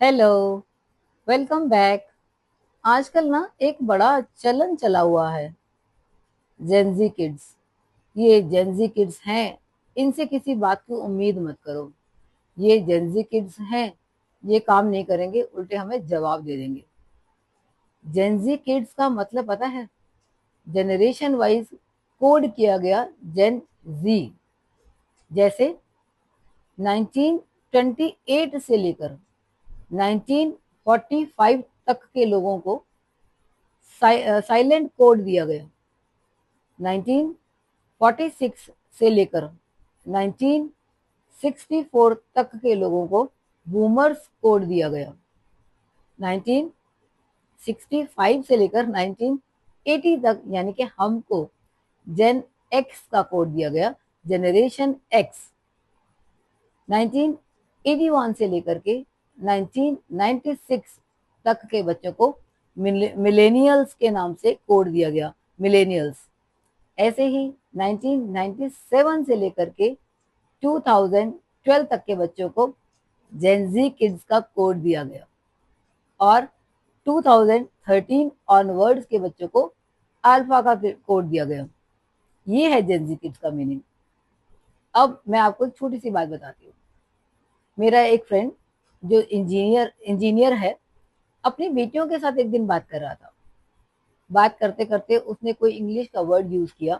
Hello. Welcome back. आजकल ना एक बड़ा चलन चला हुआ है, जेंजी किड्स। ये जेंजी किड्स हैं, इनसे किसी बात की उम्मीद मत करो। ये जेंजी किड्स हैं, ये काम नहीं करेंगे, उल्टे हमें जवाब दे देंगे। जेंजी किड्स का मतलब पता है? जनरेशन वाइज कोड किया गया जेन जी। जैसे 1928 से लेकर 1945 तक के लोगों को साइलेंट कोड दिया गया। 1946 से लेकर 1964 तक के लोगों को बूमर्स कोड दिया गया। 1965 से लेकर 1980 तक यानी कि हमको जेन एक्स का कोड दिया गया, जनरेशन एक्स। 1981 से लेकर के 1996 तक के बच्चों को मिलेनियल्स के नाम से कोड दिया गया, मिलेनियल्स। ऐसे ही 1997 से लेकर के 2012 तक के बच्चों को जेनजी किड्स का कोड दिया गया और 2013 ऑनवर्ड्स के बच्चों को अल्फा का कोड दिया गया। ये है जेनजी किड्स का मीनिंग। अब मैं आपको एक छोटी सी बात बताती हूँ। मेरा एक फ्रेंड जो इंजीनियर है, अपनी बेटियों के साथ एक दिन बात कर रहा था। बात करते करते उसने कोई इंग्लिश का वर्ड यूज किया,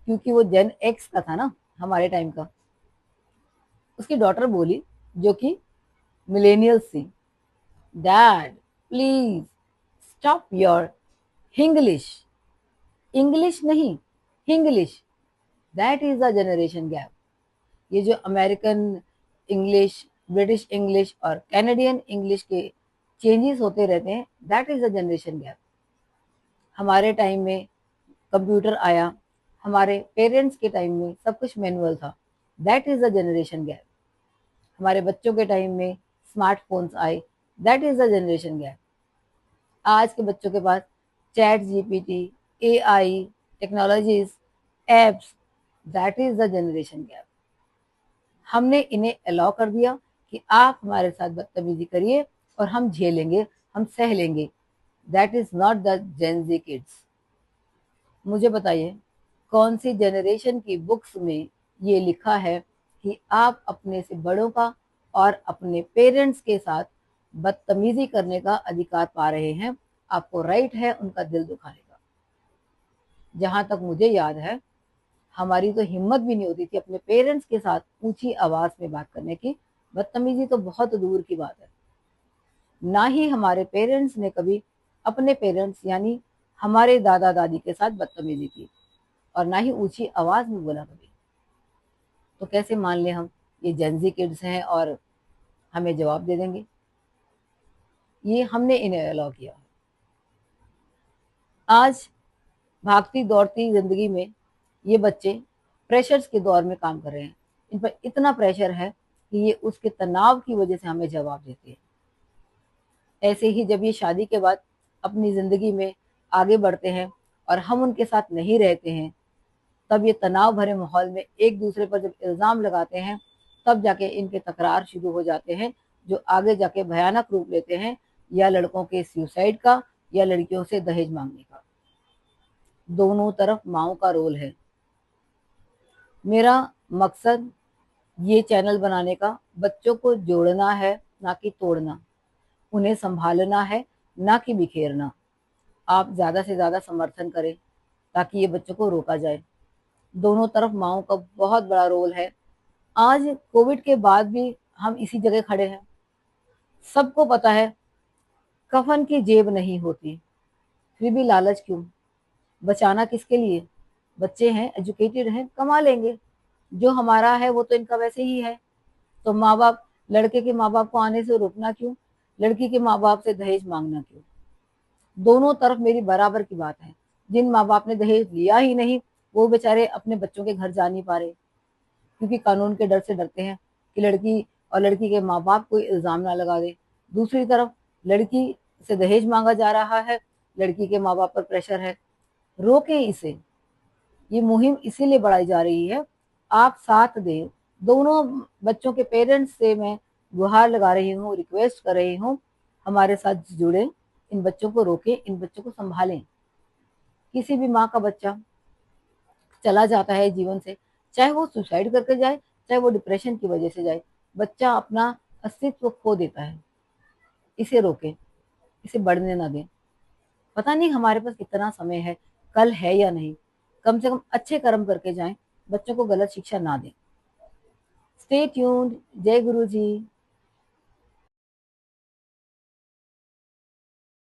क्योंकि वो जेन एक्स का था ना, हमारे टाइम का। उसकी डॉटर बोली, जो कि मिलेनियल्स थी, dad please stop your Hinglish. English नहीं, Hinglish. That is the generation gap. ये जो अमेरिकन इंग्लिश, ब्रिटिश इंग्लिश और कैनेडियन इंग्लिश के चेंजेस होते रहते हैं, that is the generation gap. हमारे टाइम में कंप्यूटर आया, हमारे पेरेंट्स के टाइम में सब कुछ मैनुअल था, that is the generation gap. हमारे बच्चों के टाइम में स्मार्टफोन्स आए, that is the generation gap. आज के बच्चों के पास ChatGPT, AI, technologies, apps, that is the generation gap. हमने इन्हें अलाउ कर दिया कि आप हमारे साथ बदतमीजी करिए और हम झेलेंगे, हम सह लेंगे। That is not the Gen Z kids. मुझे बताइए, कौन सी जनरेशन की बुक्स में ये लिखा है कि आप अपने से बड़ों का और अपने पेरेंट्स के साथ बदतमीजी करने का अधिकार पा रहे हैं? आपको राइट है उनका दिल दुखाने का। जहां तक मुझे याद है, हमारी तो हिम्मत भी नहीं होती थी अपने पेरेंट्स के साथ ऊंची आवाज में बात करने की। बदतमीजी तो बहुत दूर की बात है। ना ही हमारे पेरेंट्स ने कभी अपने पेरेंट्स यानी हमारे दादा दादी के साथ बदतमीजी की, और ना ही ऊंची आवाज में बोला कभी। तो कैसे मान ले हम ये जेनजी किड्स हैं और हमें जवाब दे देंगे? ये हमने इन्हें अलाउ किया। आज भागती दौड़ती जिंदगी में ये बच्चे प्रेशर्स के दौर में काम कर रहे हैं। इन पर इतना प्रेशर है कि ये उसके तनाव की वजह से हमें जवाब देते हैं। ऐसे ही जब ये शादी के बाद अपनी जिंदगी में आगे बढ़ते हैं और हम उनके साथ नहीं रहते हैं, तब ये तनाव भरे माहौल में एक दूसरे पर जब इल्जाम लगाते हैं, तब जाके इनके तकरार शुरू हो जाते हैं, जो आगे जाके भयानक रूप लेते हैं, या लड़कों के सुसाइड का या लड़कियों से दहेज मांगने का। दोनों तरफ माओ का रोल है। मेरा मकसद ये चैनल बनाने का बच्चों को जोड़ना है, ना कि तोड़ना। उन्हें संभालना है, ना कि बिखेरना। आप ज्यादा से ज्यादा समर्थन करें ताकि ये बच्चों को रोका जाए। दोनों तरफ माओ का बहुत बड़ा रोल है। आज कोविड के बाद भी हम इसी जगह खड़े हैं। सबको पता है कफन की जेब नहीं होती, फिर भी लालच क्यों? बचाना किसके लिए? बच्चे हैं, एजुकेटेड हैं, कमा लेंगे। जो हमारा है वो तो इनका वैसे ही है। तो माँ बाप, लड़के के माँ बाप को आने से रोकना क्यों? लड़की के माँ बाप से दहेज मांगना क्यों? दोनों तरफ मेरी बराबर की बात है। जिन माँ बाप ने दहेज लिया ही नहीं, वो बेचारे अपने बच्चों के घर जा नहीं पा रहे, क्योंकि कानून के डर से डरते हैं कि लड़की और लड़की के माँ बाप कोई इल्जाम ना लगा दे। दूसरी तरफ लड़की से दहेज मांगा जा रहा है, लड़की के माँ बाप पर प्रेशर है। रोके इसे। ये मुहिम इसीलिए बढ़ाई जा रही है, आप साथ दें। दोनों बच्चों के पेरेंट्स से मैं गुहार लगा रही हूँ, रिक्वेस्ट कर रही हूँ, हमारे साथ जुड़े, इन बच्चों को रोकें, इन बच्चों को संभालें। किसी भी माँ का बच्चा चला जाता है जीवन से, चाहे वो सुसाइड करके जाए, चाहे वो डिप्रेशन की वजह से जाए, बच्चा अपना अस्तित्व खो देता है। इसे रोकें, इसे बढ़ने ना दें। पता नहीं हमारे पास कितना समय है, कल है या नहीं, कम से कम अच्छे कर्म करके जाएं, बच्चों को गलत शिक्षा ना दें। Stay tuned. जय गुरु जी।